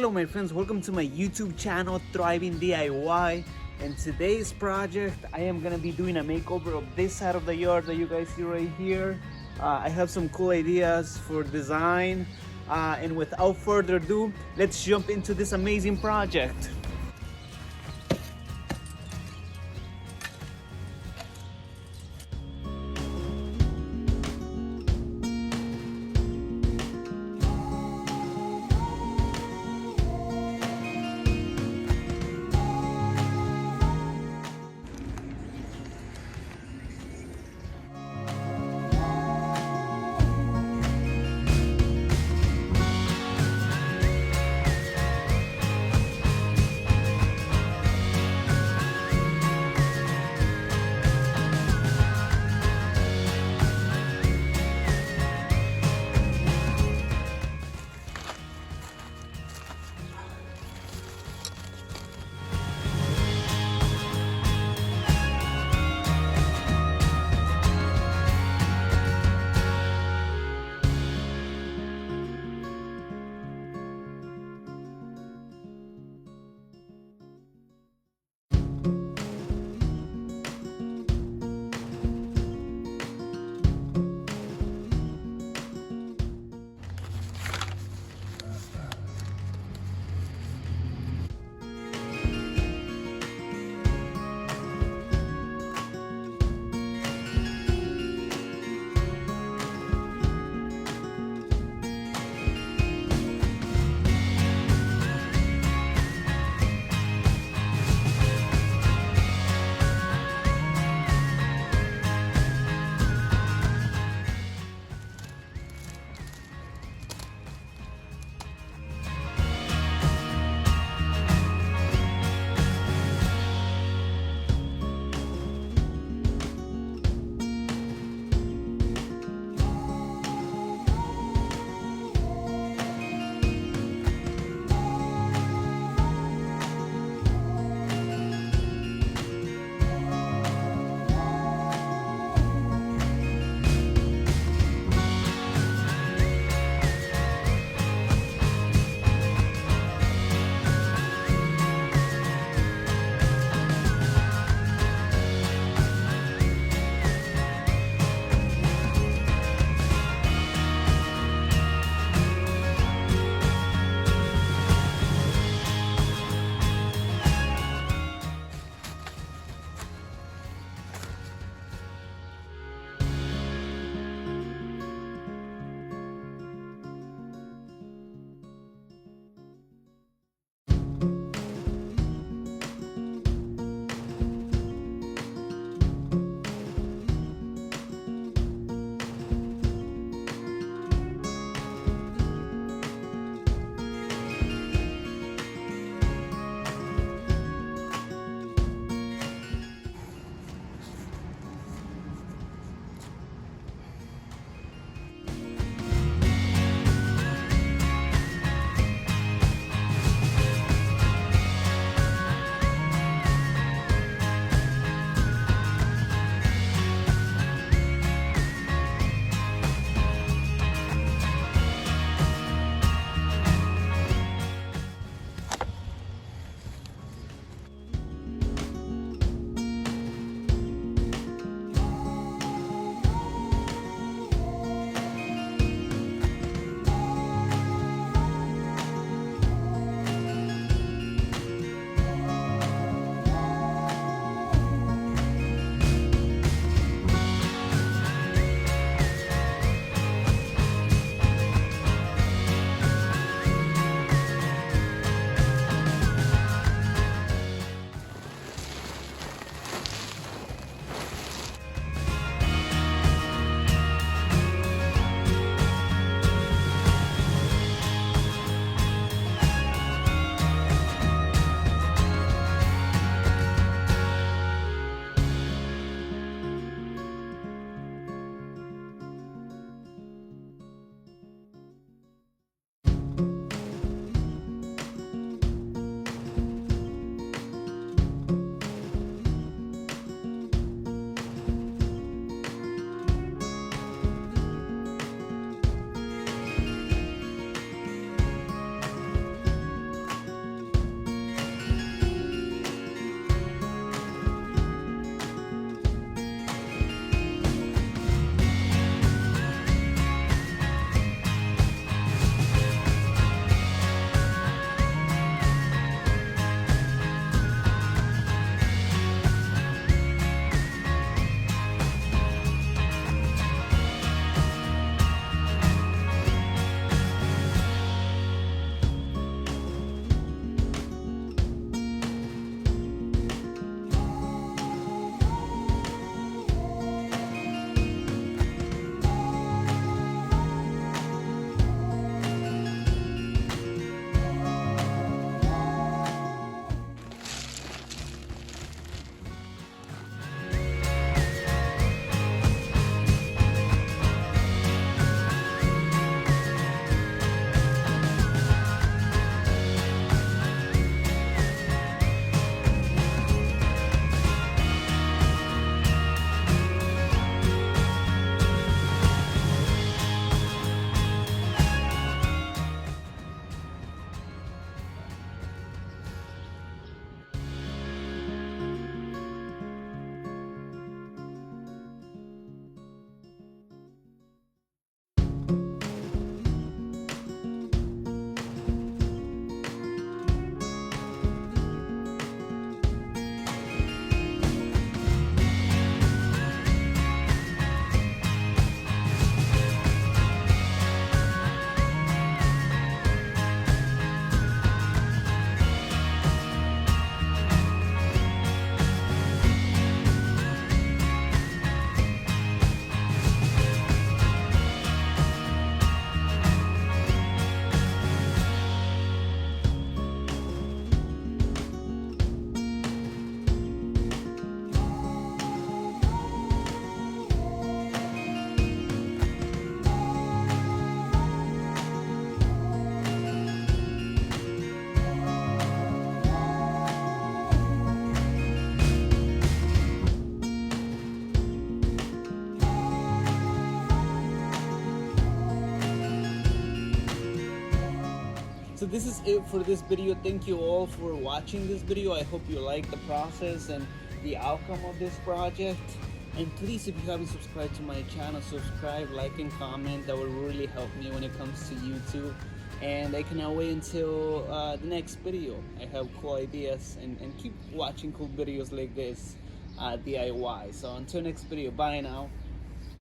Hello my friends, welcome to my YouTube channel Thriving DIY. And today's project, I am gonna be doing a makeover of this side of the yard that you guys see right here. I have some cool ideas for design, and without further ado, let's jump into this amazing project. So this is it for this video. Thank you all for watching this video. I hope you like the process and the outcome of this project. And please, if you haven't subscribed to my channel, subscribe, like, and comment. That will really help me when it comes to YouTube. And I cannot wait until the next video. I have cool ideas, and keep watching cool videos like this DIY. So until next video, bye now.